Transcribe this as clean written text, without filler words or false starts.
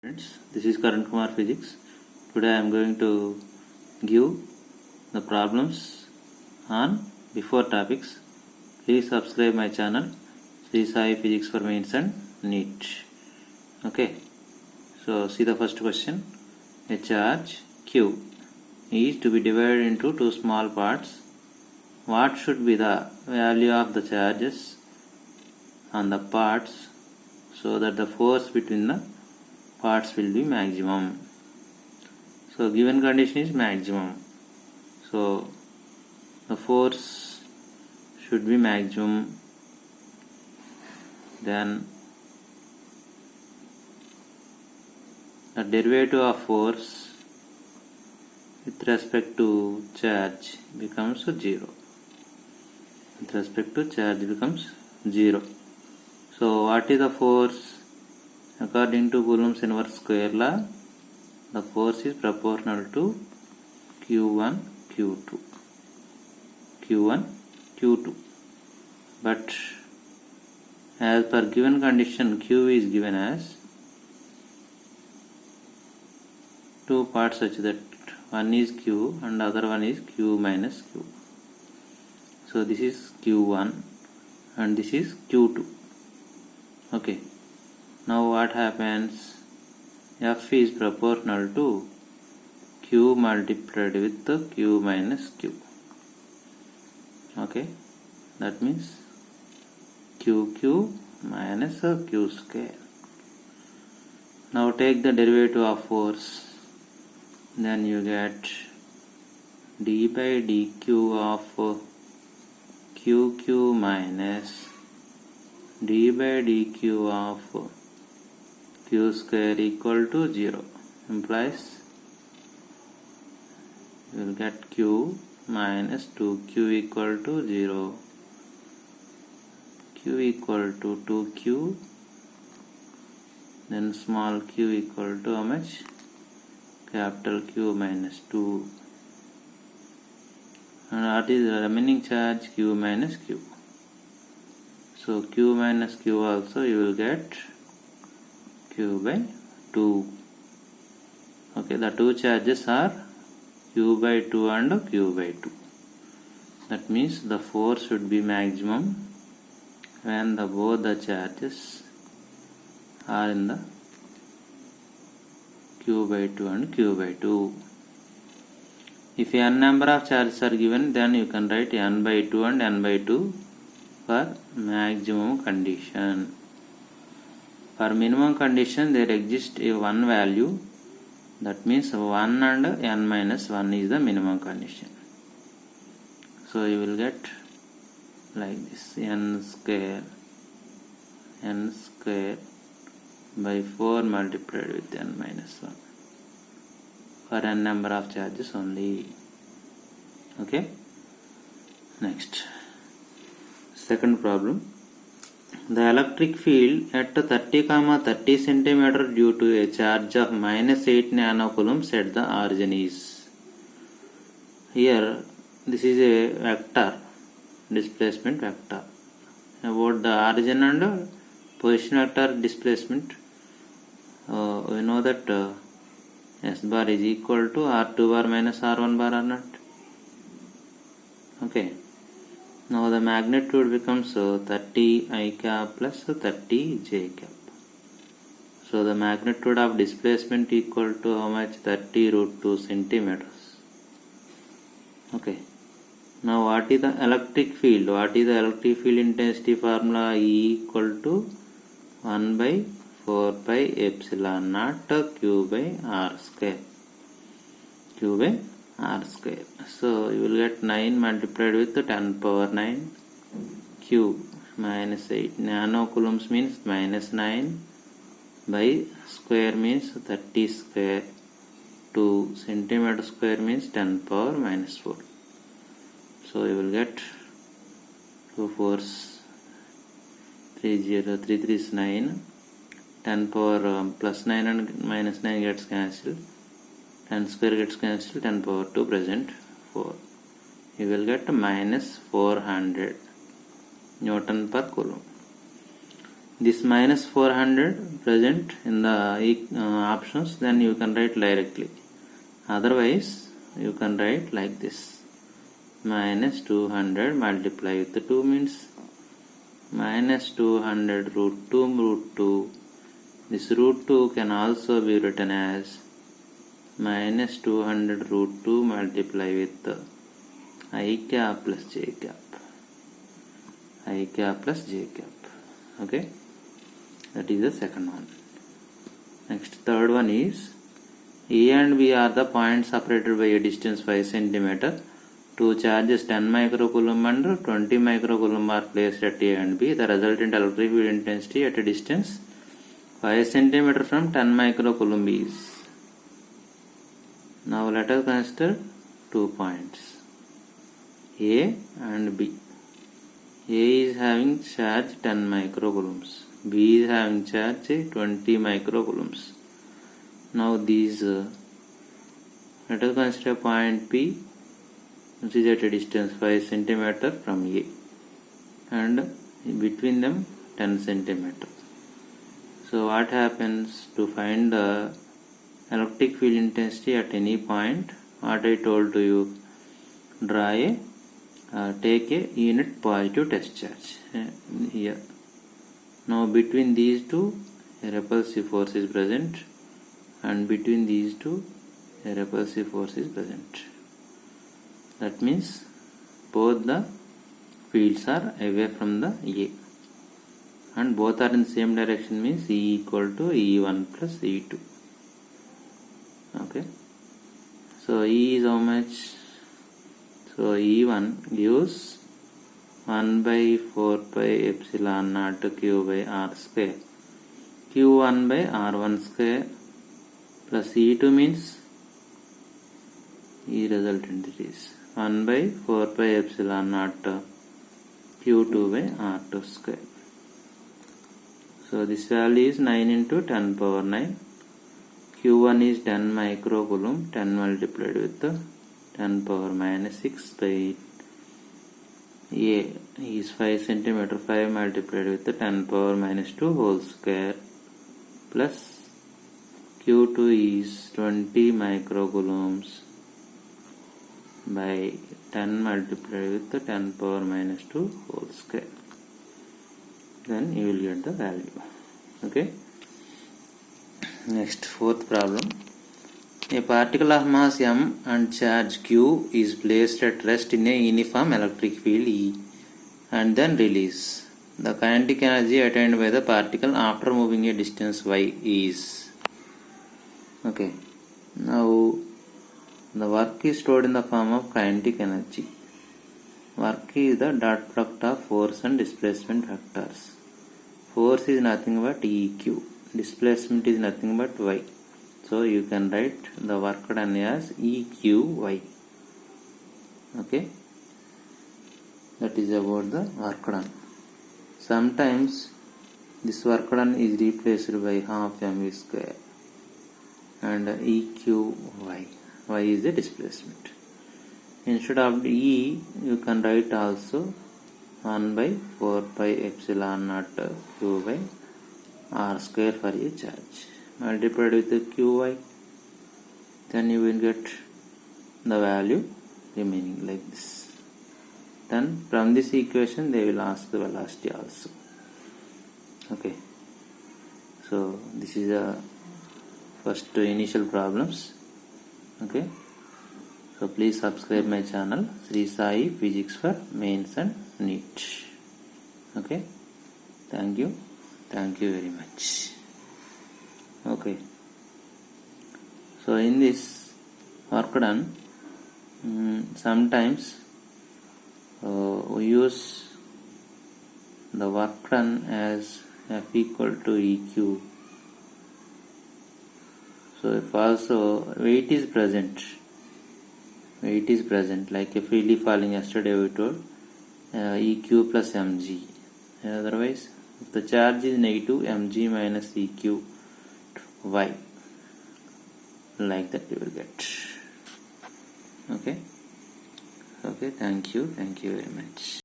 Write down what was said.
Friends, this is Karan Kumar Physics. Today I am going to give the problems on before topics. Please subscribe my channel Sri Sai Physics for Mains and NEET. Okay, so see the first question. A charge Q is to be divided into two small parts. What should be the value of the charges on the parts so that the force between the parts will be maximum? So given condition is maximum, so the force should be maximum. Then the derivative of force with respect to charge becomes 0. With respect to charge becomes 0. So what is the force? According to Coulomb's inverse square law, the force is proportional to Q1, Q2. Q1, Q2. But as per given condition, Q is given as two parts such that one is Q and other one is Q minus Q. So this is Q1 and this is Q2. Okay. Now what happens? F is proportional to Q multiplied with Q minus Q. Okay, that means QQ minus Q square. Now take the derivative of force. Then you get d by dq of QQ minus d by dq of Q square equal to 0, implies you will get Q minus 2Q equal to 0, Q equal to 2Q, then small q equal to how much? Capital Q minus 2. And what is the remaining charge? Q minus Q. So Q minus Q also you will get Q by 2. Okay, the two charges are Q by 2 and Q by 2. That means the force should be maximum when both the charges are in the Q by 2 and Q by 2. If n number of charges are given, then you can write n by 2 and n by 2 for maximum condition. For minimum condition, there exists a one value. That means 1 and n minus 1 is the minimum condition. So you will get like this: n square by 4 multiplied with n minus 1 for n number of charges only. Okay. Next, second problem. The electric field at 30, 30 cm due to a charge of minus 8 nanocoulombs at the origin is. Here, this is a vector, displacement vector. About the origin and position vector displacement, we know that S bar is equal to R2 bar minus R1 bar or not. Okay. Now the magnitude becomes 30 I cap plus 30 j cap. So the magnitude of displacement equal to how much? 30 root 2 centimeters. Okay. Now what is the electric field? What is the electric field intensity formula? E equal to 1 by 4 pi epsilon naught Q by R square. Q by R square. So you will get 9 multiplied with 10 power 9 Q minus 8. Nanocoulombs means minus 9 by square means 30 square. 2 centimeter square means 10 power minus 4. So you will get 2 4s 30, 3 3 is 9. 10 power plus 9 and minus 9 gets cancelled. 10 square gets cancelled, 10 power 2 present 4. You will get minus 400 Newton per Coulomb. this minus 400 present in the options, then you can write directly. Otherwise you can write like this: minus 200 multiply with 2 means minus 200 root 2. This root 2 can also be written as minus 200 root 2 multiply with I cap plus j cap. I cap plus j cap. Okay, that is the second one. Next, third one is A and B are the points separated by a distance 5 cm. Two charges 10 microcoulomb and 20 microcoulomb are placed at A and B. The resultant electric field intensity at a distance 5 cm from 10 microcoulomb is. Now let us consider 2 points A and B. A is having charge 10 microcoulombs. B is having charge 20 microcoulombs. Now these, let us consider point P, which is at a distance 5 cm from A, and between them 10 cm. So what happens to find the electric field intensity at any point? What I told to you, draw a take a unit positive test charge here. Now between these two a repulsive force is present, and between these two a repulsive force is present. That means both the fields are away from the A, and both are in the same direction, means E equal to E1 plus E2. Okay, so E is how much? So E1 gives 1 by 4 pi epsilon naught Q by R square, Q1 by R1 square plus E2 means E resultant, it is 1 by 4 pi epsilon naught Q2 by R2 square. So this value is 9 into 10 power 9. Q1 is 10 microcoulomb, 10 multiplied with 10 power minus 6 by A is 5 cm, 5 multiplied with 10 power minus 2 whole square, plus Q2 is 20 microcoulombs by 10 multiplied with 10 power minus 2 whole square. Then you will get the value. Okay. Next, fourth problem. A particle of mass m and charge q is placed at rest in a uniform electric field E and then release. The kinetic energy attained by the particle after moving a distance y is. Okay. Now the work is stored in the form of kinetic energy. Work is the dot product of force and displacement vectors. Force is nothing but EQ. Displacement is nothing but y. So you can write the work done as EQY. Okay, that is about the work done. Sometimes this work done is replaced by half mv square, and EQY. Y is the displacement. Instead of E, you can write also 1 by 4 pi epsilon naught Q by R square for a charge, multiplied with the Qy, then you will get the value remaining like this. Then from this equation they will ask the velocity also. Okay, so this is the first initial problems. Okay, so please subscribe my channel Sri Sai Physics for Mains and NEET. Okay, thank you very much. Okay, so in this work done, sometimes we use the work done as F equal to EQ. So if also weight is present, like a freely falling, yesterday we told EQ plus mg. Otherwise, if the charge is negative, mg minus EQ y, like that you will get. Okay, thank you very much.